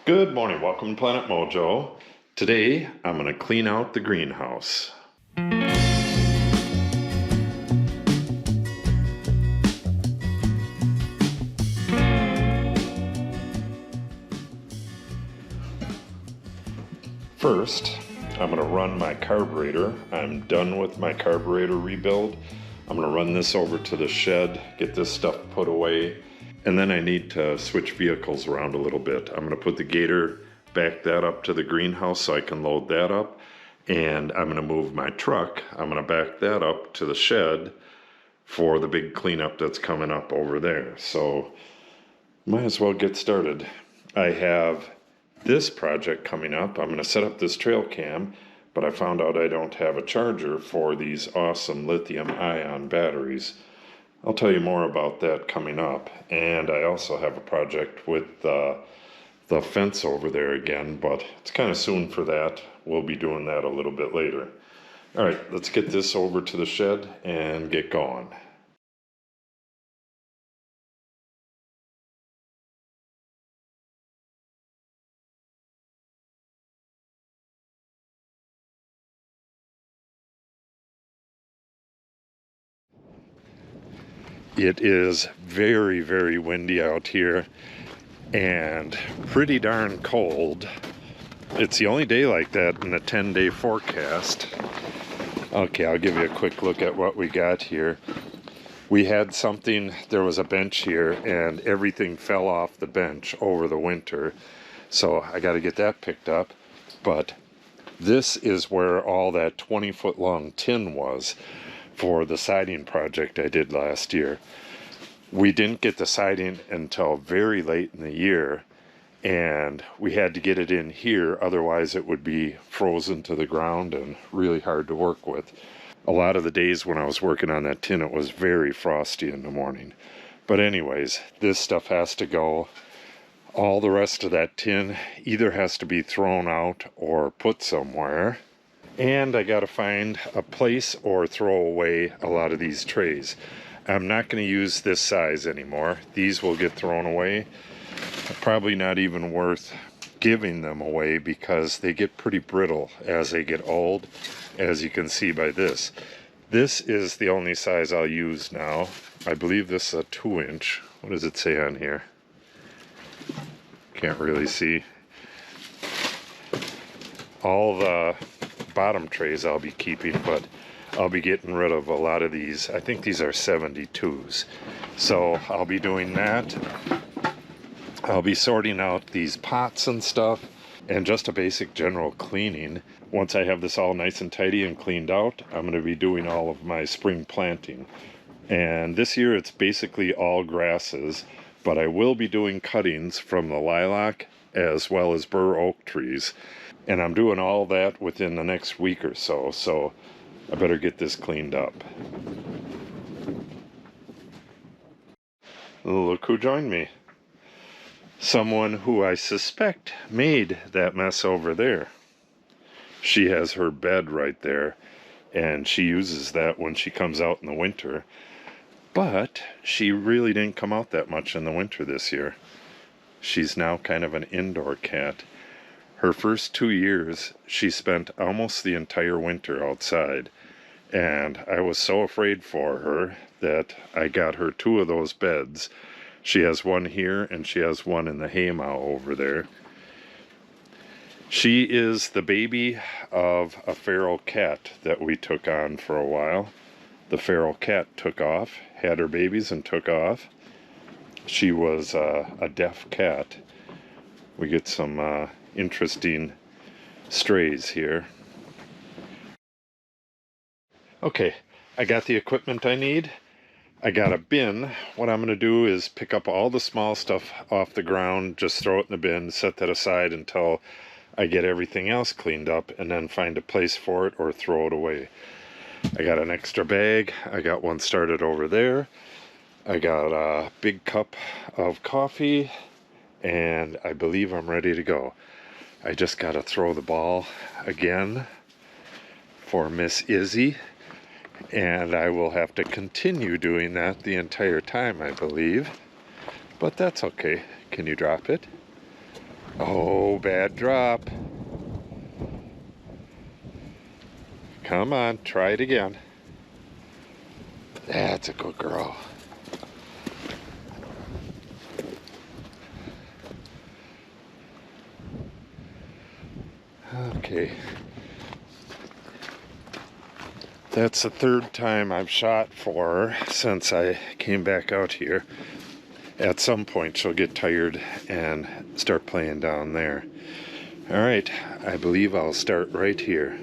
Good morning, welcome to Planet Mojo. Today I'm going to clean out the greenhouse. First, I'm going to run my carburetor. I'm done with my carburetor rebuild. I'm going to run this over to the shed, get this stuff put away, and then I need to switch vehicles around a little bit. I'm going to put the Gator, back that up to the greenhouse so I can load that up, and I'm going to move my truck. I'm going to back that up to the shed for the big cleanup that's coming up over there. So might as well get started. I have this project coming up. I'm going to set up this trail cam, but I found out I don't have a charger for these awesome lithium ion batteries. I'll tell you more about that coming up. And I also have a project with the fence over there again, but it's kind of soon for that. We'll be doing that a little bit later. All right, let's get this over to the shed and get going. It is very, very windy out here and pretty darn cold. It's the only day like that in the 10-day forecast. Okay, I'll give you a quick look at what we got here. We had something, there was a bench here and everything fell off the bench over the winter. So I got to get that picked up. But this is where all that 20-foot long tin was for the siding project I did last year. We didn't get the siding until very late in the year, and we had to get it in here, otherwise it would be frozen to the ground and really hard to work with. A lot of the days when I was working on that tin, it was very frosty in the morning. But anyways, this stuff has to go. All the rest of that tin either has to be thrown out or put somewhere. And I gotta find a place or throw away a lot of these trays. I'm not going to use this size anymore. These will get thrown away. Probably not even worth giving them away because they get pretty brittle as they get old, as you can see by this. This is the only size I'll use now. I believe this is a 2-inch. What does it say on here? Can't really see. All the bottom trays I'll be keeping, but I'll be getting rid of a lot of these. I think these are 72s. So I'll be doing that. I'll be sorting out these pots and stuff and just a basic general cleaning. Once I have this all nice and tidy and cleaned out, I'm going to be doing all of my spring planting. And this year it's basically all grasses, but I will be doing cuttings from the lilac as well as Bur Oak trees. And I'm doing all that within the next week or so, so I better get this cleaned up. Look who joined me. Someone who I suspect made that mess over there. She has her bed right there, and she uses that when she comes out in the winter. But she really didn't come out that much in the winter this year. She's now kind of an indoor cat. Her first 2 years, she spent almost the entire winter outside, and I was so afraid for her that I got her 2 of those beds. She has one here, and she has one in the haymow over there. She is the baby of a feral cat that we took on for a while. The feral cat took off, had her babies, and took off. She was a deaf cat. We get some interesting strays here. Okay, I got the equipment I need. I got a bin. What I'm going to do is pick up all the small stuff off the ground, just throw it in the bin, set that aside until I get everything else cleaned up, and then find a place for it or throw it away. I got an extra bag. I got one started over there. I got a big cup of coffee, and I believe I'm ready to go. I just got to throw the ball again for Miss Izzy, and I will have to continue doing that the entire time, I believe. But that's okay. Can you drop it? Oh, bad drop. Come on, try it again. That's a good girl. Okay. That's the third time I've shot for her since I came back out here. At some point she'll get tired and start playing down there. Alright, I believe I'll start right here.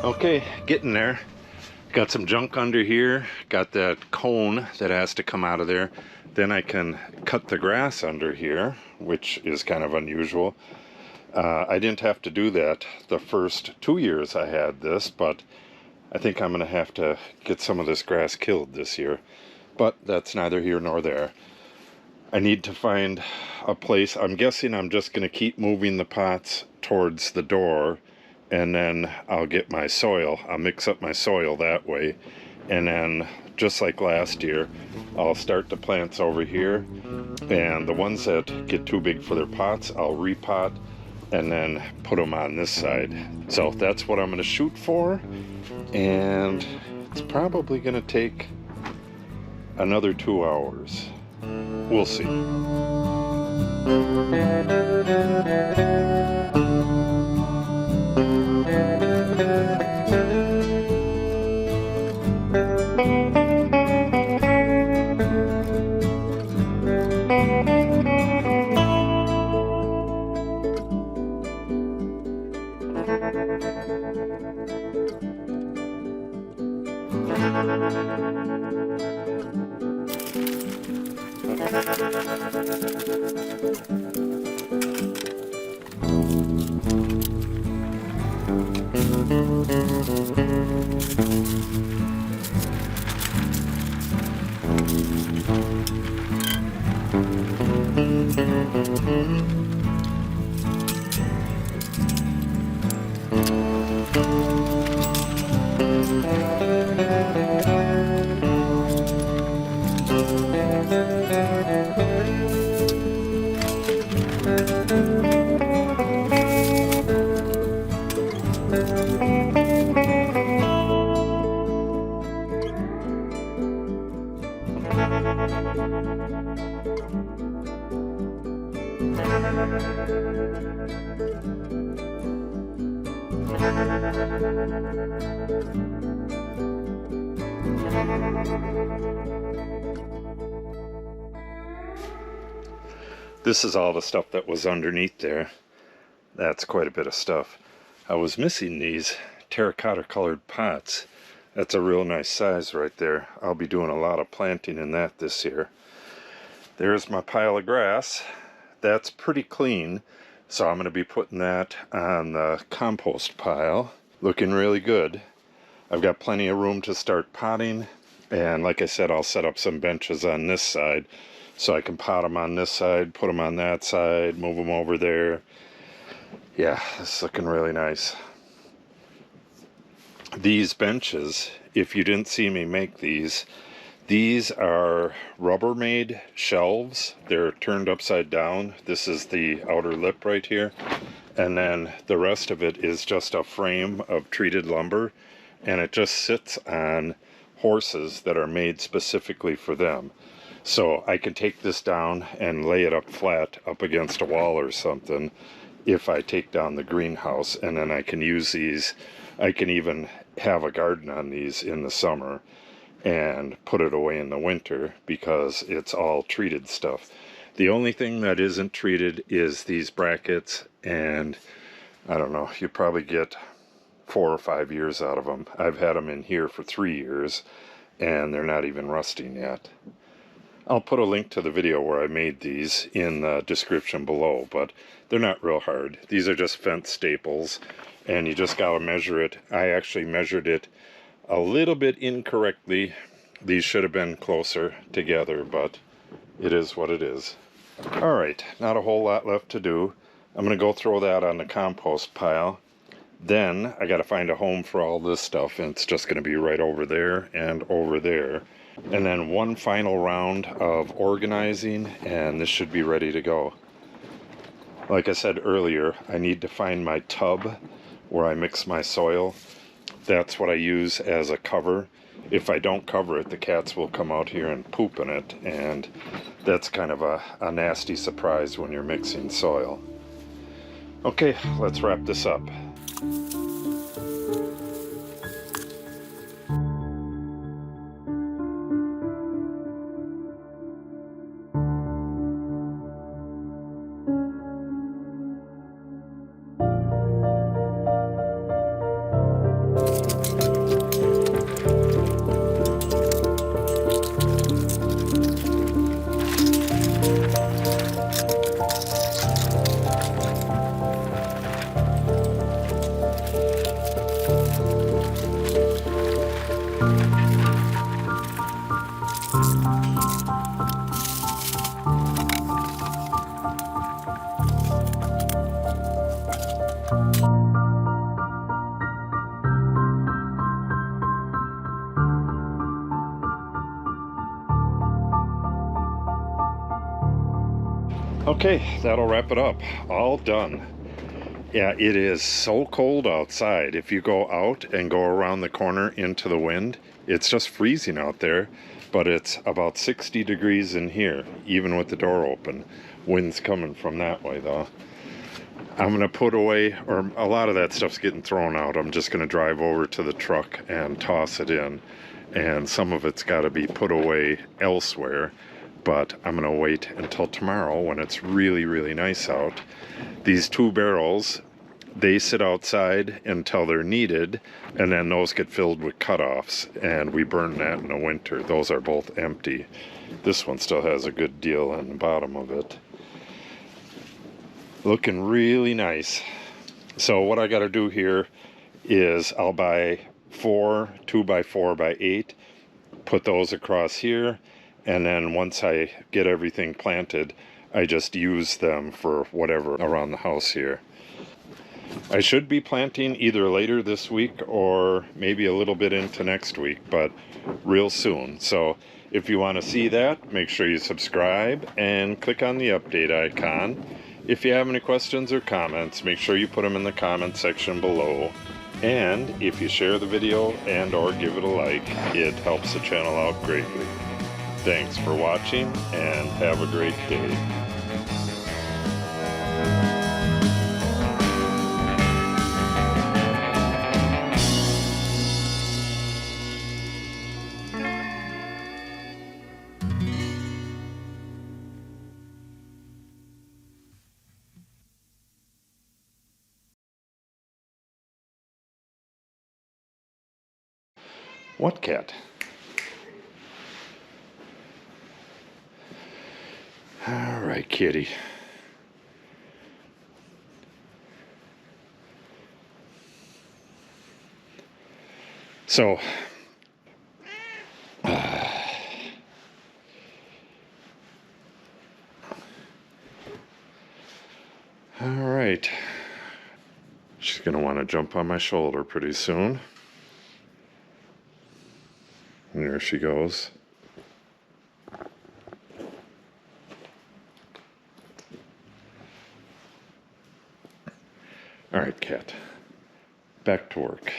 Okay, getting there. Got some junk under here. Got that cone that has to come out of there. Then I can cut the grass under here, which is kind of unusual. I didn't have to do that the first 2 years I had this, but I think I'm going to have to get some of this grass killed this year. But that's neither here nor there. I need to find a place. I'm guessing I'm just going to keep moving the pots towards the door, and then I'll get my soil. I'll mix up my soil that way, and then just like last year, I'll start the plants over here, and the ones that get too big for their pots, I'll repot and then put them on this side. So that's what I'm going to shoot for, and it's probably going to take another 2 hours. We'll see. This is all the stuff that was underneath there. That's quite a bit of stuff. I was missing these terracotta colored pots. That's a real nice size right there. I'll be doing a lot of planting in that this year. There's my pile of grass. That's pretty clean, so I'm going to be putting that on the compost pile. Looking really good. I've got plenty of room to start potting, and like I said, I'll set up some benches on this side so I can pot them on this side, put them on that side, move them over there. Yeah, it's looking really nice. These benches, if you didn't see me make these are Rubbermaid shelves. They're turned upside down. This is the outer lip right here, and then the rest of it is just a frame of treated lumber, and it just sits on horses that are made specifically for them. So I can take this down and lay it up flat up against a wall or something if I take down the greenhouse, and then I can use these. I can even have a garden on these in the summer and put it away in the winter because it's all treated stuff. The only thing that isn't treated is these brackets, and I don't know, you probably get 4 or 5 years out of them. I've had them in here for 3 years and they're not even rusting yet. I'll put a link to the video where I made these in the description below, but they're not real hard. These are just fence staples, and you just gotta measure it. I actually measured it a little bit incorrectly. These should have been closer together, but it is what it is. All right, not a whole lot left to do. I'm gonna go throw that on the compost pile. Then I gotta find a home for all this stuff, and it's just gonna be right over there and over there. And then one final round of organizing, and this should be ready to go. Like I said earlier, I need to find my tub where I mix my soil. That's what I use as a cover. If I don't cover it, the cats will come out here and poop in it, and that's kind of a nasty surprise when you're mixing soil. Okay, let's wrap this up. Okay, that'll wrap it up. All done. Yeah, it is so cold outside. If you go out and go around the corner into the wind, it's just freezing out there, but it's about 60 degrees in here, even with the door open. Wind's coming from that way though. I'm going to put away, or a lot of that stuff's getting thrown out. I'm just going to drive over to the truck and toss it in, and some of it's got to be put away elsewhere. But I'm going to wait until tomorrow when it's really, really nice out. These 2 barrels They sit outside until they're needed, and then those get filled with cutoffs, and we burn that in the winter. Those are both empty. This one still has a good deal on the bottom of it. Looking really nice. So what I got to do here is I'll buy 4 2x4x8, put those across here, and then once I get everything planted, I just use them for whatever around the house here. I should be planting either later this week or maybe a little bit into next week, but real soon. So if you want to see that, make sure you subscribe and click on the update icon. If you have any questions or comments, make sure you put them in the comment section below. And if you share the video and or give it a like, it helps the channel out greatly. Thanks for watching and have a great day. What cat? All right, kitty. So, all right. She's going to want to jump on my shoulder pretty soon. And there she goes. All right, cat. Back to work.